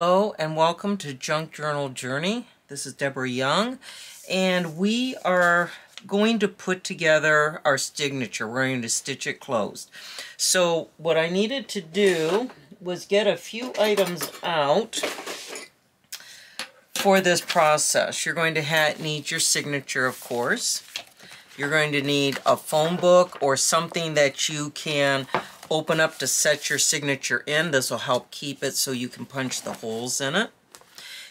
Hello and welcome to Junk Journal Journey. This is Deborah Young, and we are going to put together our signature. We're going to stitch it closed. So what I needed to do was get a few items out for this process. You're going to need your signature, of course. You're going to need a phone book or something that you can open up to set your signature in. This will help keep it so you can punch the holes in it.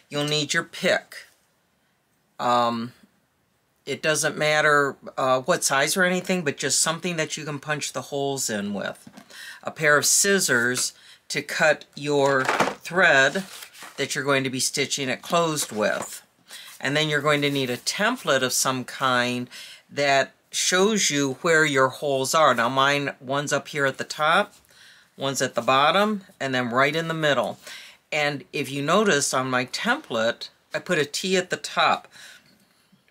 You'll need your pick. It doesn't matter what size or anything, but just something that you can punch the holes in with. A pair of scissors to cut your thread that you're going to be stitching it closed with. And then you're going to need a template of some kind that shows you where your holes are. Now one's up here at the top, one's at the bottom, and then right in the middle. And if you notice on my template, I put a T at the top.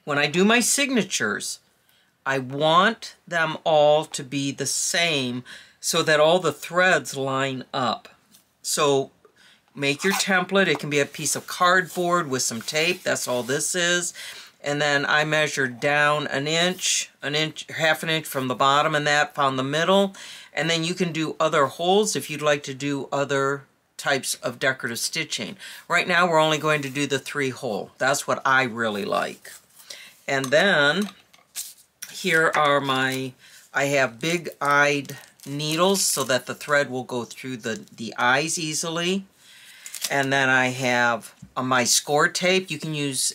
When I do my signatures, I want them all to be the same so that all the threads line up. So make your template. It can be a piece of cardboard with some tape. That's all this is. And then I measured down an inch, half an inch from the bottom, and that found the middle. And then you can do other holes if you'd like to do other types of decorative stitching. Right now we're only going to do the 3-hole. That's what I really like. And then here are I have big-eyed needles so that the thread will go through the eyes easily. And then I have my score tape. You can use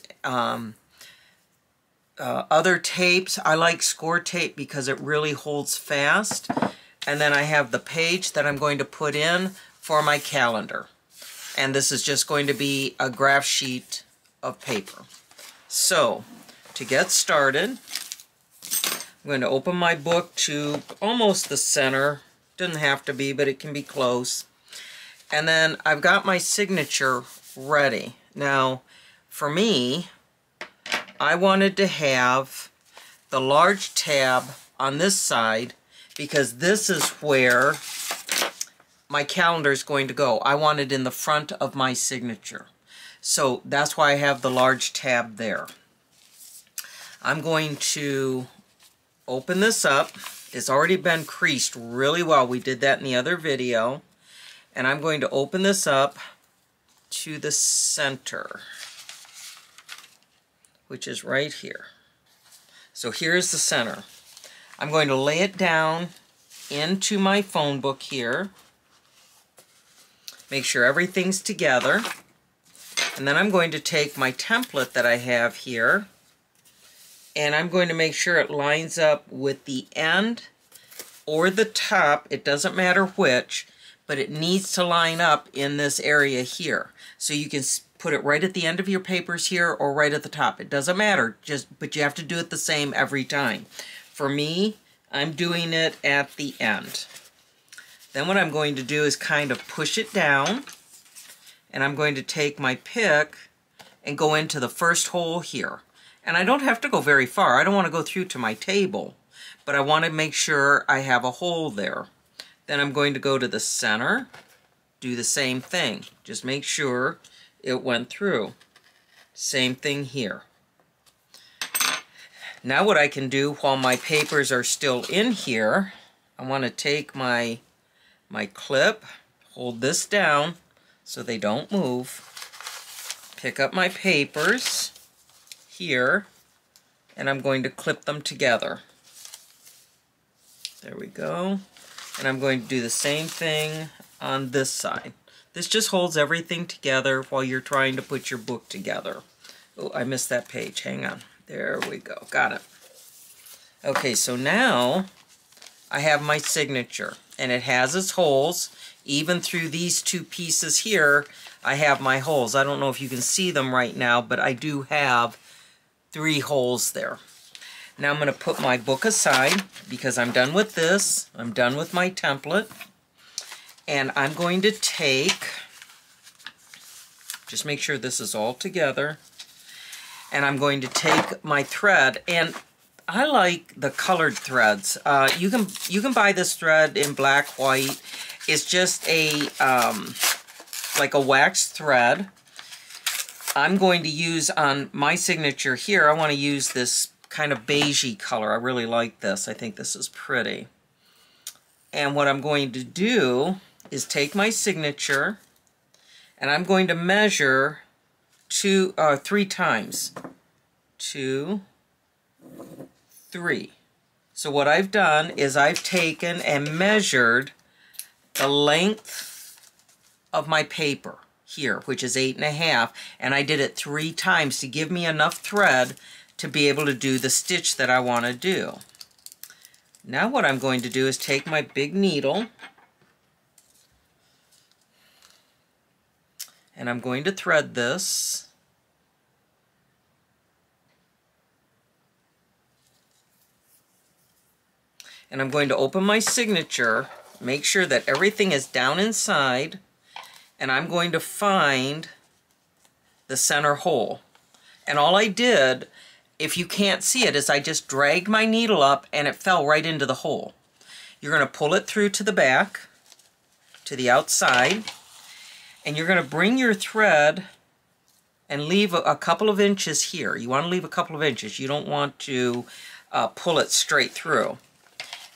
other tapes. I like score tape because it really holds fast. And then I have the page that I'm going to put in for my calendar. And this is just going to be a graph sheet of paper. So, to get started, I'm going to open my book to almost the center. Doesn't have to be, but it can be close. And then I've got my signature ready. Now, for me, I wanted to have the large tab on this side because this is where my calendar is going to go. I want it in the front of my signature. So that's why I have the large tab there. I'm going to open this up. It's already been creased really well. We did that in the other video. And I'm going to open this up to the center, which is right here. So here's the center. I'm going to lay it down into my phone book here. Make sure everything's together. And then I'm going to take my template that I have here, and I'm going to make sure it lines up with the end or the top. It doesn't matter which, but it needs to line up in this area here. So you can put it right at the end of your papers here or right at the top. It doesn't matter, but you have to do it the same every time. For me, I'm doing it at the end. Then what I'm going to do is kind of push it down, and I'm going to take my pick and go into the first hole here. And I don't have to go very far. I don't want to go through to my table, but I want to make sure I have a hole there. Then I'm going to go to the center, do the same thing. Just make sure it went through. Same thing here. Now what I can do while my papers are still in here, I want to take my clip, hold this down so they don't move, pick up my papers here, and I'm going to clip them together. There we go. And I'm going to do the same thing on this side. This just holds everything together while you're trying to put your book together. Oh, I missed that page. Hang on. There we go. Got it. Okay, so now I have my signature, and it has its holes. Even through these two pieces here, I have my holes. I don't know if you can see them right now, but I do have 3 holes there. Now I'm going to put my book aside because I'm done with this. I'm done with my template. And I'm going to take, just make sure this is all together, and I'm going to take my thread, and I like the colored threads. You can buy this thread in black, white. It's just a like a waxed thread. I'm going to use on my signature here, I want to use this kind of beigey color. I really like this. I think this is pretty. And what I'm going to do is take my signature and I'm going to measure 3 times. 2, 3. So what I've done is I've taken and measured the length of my paper here, which is 8.5, and I did it 3 times to give me enough thread to be able to do the stitch that I want to do. Now what I'm going to do is take my big needle and I'm going to thread this. And I'm going to open my signature, make sure that everything is down inside, and I'm going to find the center hole. And all I did, if you can't see it, is I just dragged my needle up and it fell right into the hole. You're going to pull it through to the back, to the outside, and you're going to bring your thread and leave a couple of inches here. You want to leave a couple of inches. You don't want to pull it straight through.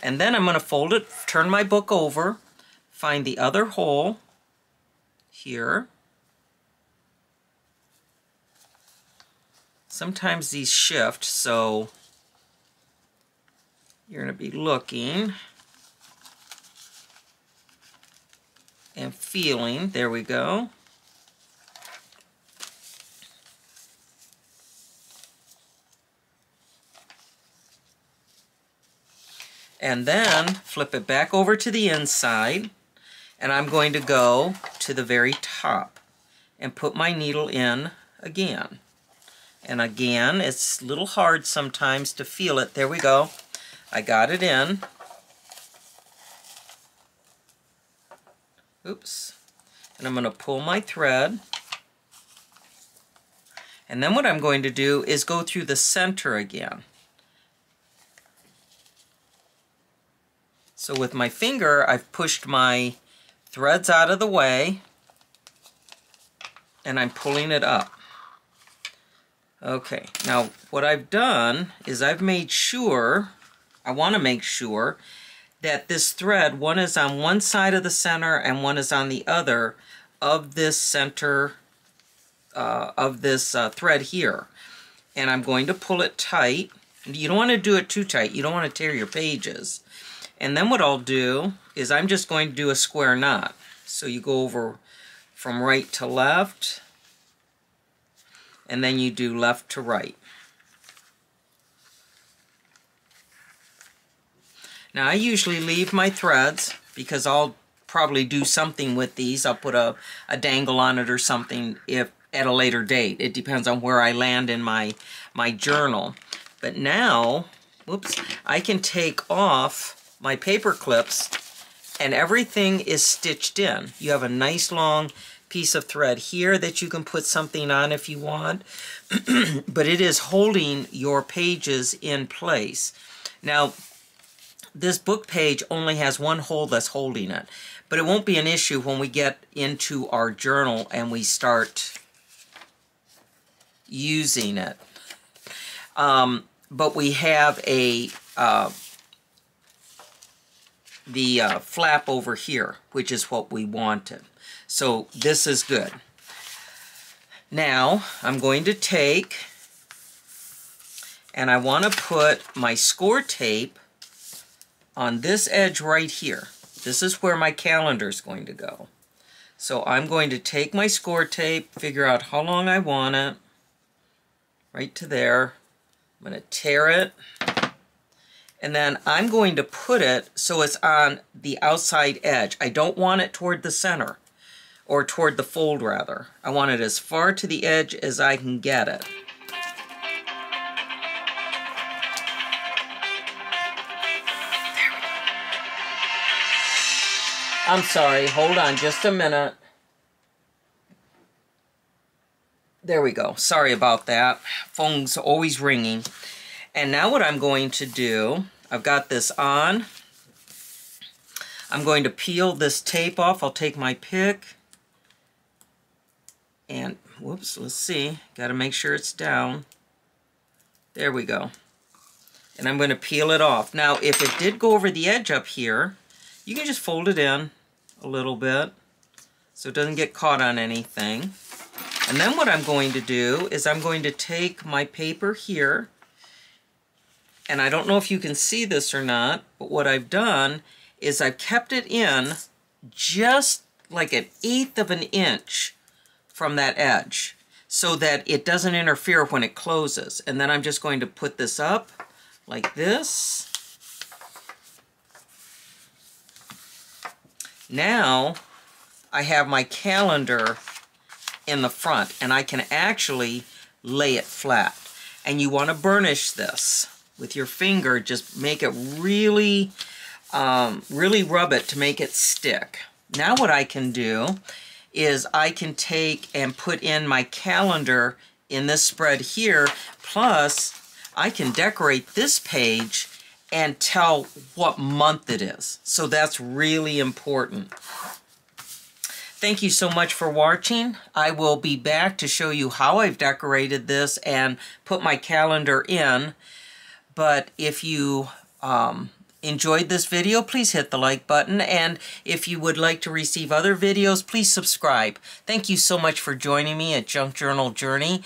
And then I'm going to fold it, turn my book over, find the other hole here. Sometimes these shift, so you're going to be looking and feeling. There we go. And then flip it back over to the inside, and I'm going to go to the very top and put my needle in again. And again, it's a little hard sometimes to feel it. There we go. I got it in. Oops. And I'm going to pull my thread. And then what I'm going to do is go through the center again. So with my finger, I've pushed my threads out of the way, and I'm pulling it up. Okay, now what I've done is I've made sure, I want to make sure, that this thread, one is on one side of the center and one is on the other of this center, of this thread here. And I'm going to pull it tight. You don't want to do it too tight. You don't want to tear your pages. And then what I'll do is I'm just going to do a square knot. So you go over from right to left, and then you do left to right. Now I usually leave my threads because I'll probably do something with these. I'll put a dangle on it or something if at a later date. It depends on where I land in my journal. But now, whoops, I can take off my paper clips and everything is stitched in. You have a nice long piece of thread here that you can put something on if you want, but it is holding your pages in place. Now, this book page only has one hole that's holding it, but it won't be an issue when we get into our journal and we start using it. But we have the flap over here, which is what we wanted. So this is good. Now I'm going to take and I want to put my score tape on this edge right here. This is where my calendar is going to go. So I'm going to take my score tape, figure out how long I want it, right to there. I'm going to tear it, and then I'm going to put it so it's on the outside edge. I don't want it toward the center, or toward the fold rather. I want it as far to the edge as I can get it. I'm sorry, hold on just a minute. There we go. Sorry about that. Phone's always ringing. And now what I'm going to do, I've got this on. I'm going to peel this tape off. I'll take my pick And, whoops, let's see. Got to make sure it's down. There we go. And I'm going to peel it off. Now, if it did go over the edge up here, you can just fold it in a little bit so it doesn't get caught on anything. And then what I'm going to do is I'm going to take my paper here, and I don't know if you can see this or not, but what I've done is I've kept it in just like 1/8 of an inch from that edge so that it doesn't interfere when it closes. And then I'm just going to put this up like this. Now I have my calendar in the front, and I can actually lay it flat. And you want to burnish this with your finger. Just make it really, really rub it to make it stick. Now what I can do is I can take and put in my calendar in this spread here, plus I can decorate this page and tell what month it is. So that's really important. Thank you so much for watching. I will be back to show you how I've decorated this and put my calendar in. But if you enjoyed this video, please hit the like button. And if you would like to receive other videos, please subscribe. Thank you so much for joining me at Junk Journal Journey.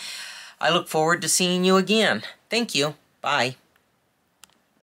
I look forward to seeing you again. Thank you. Bye.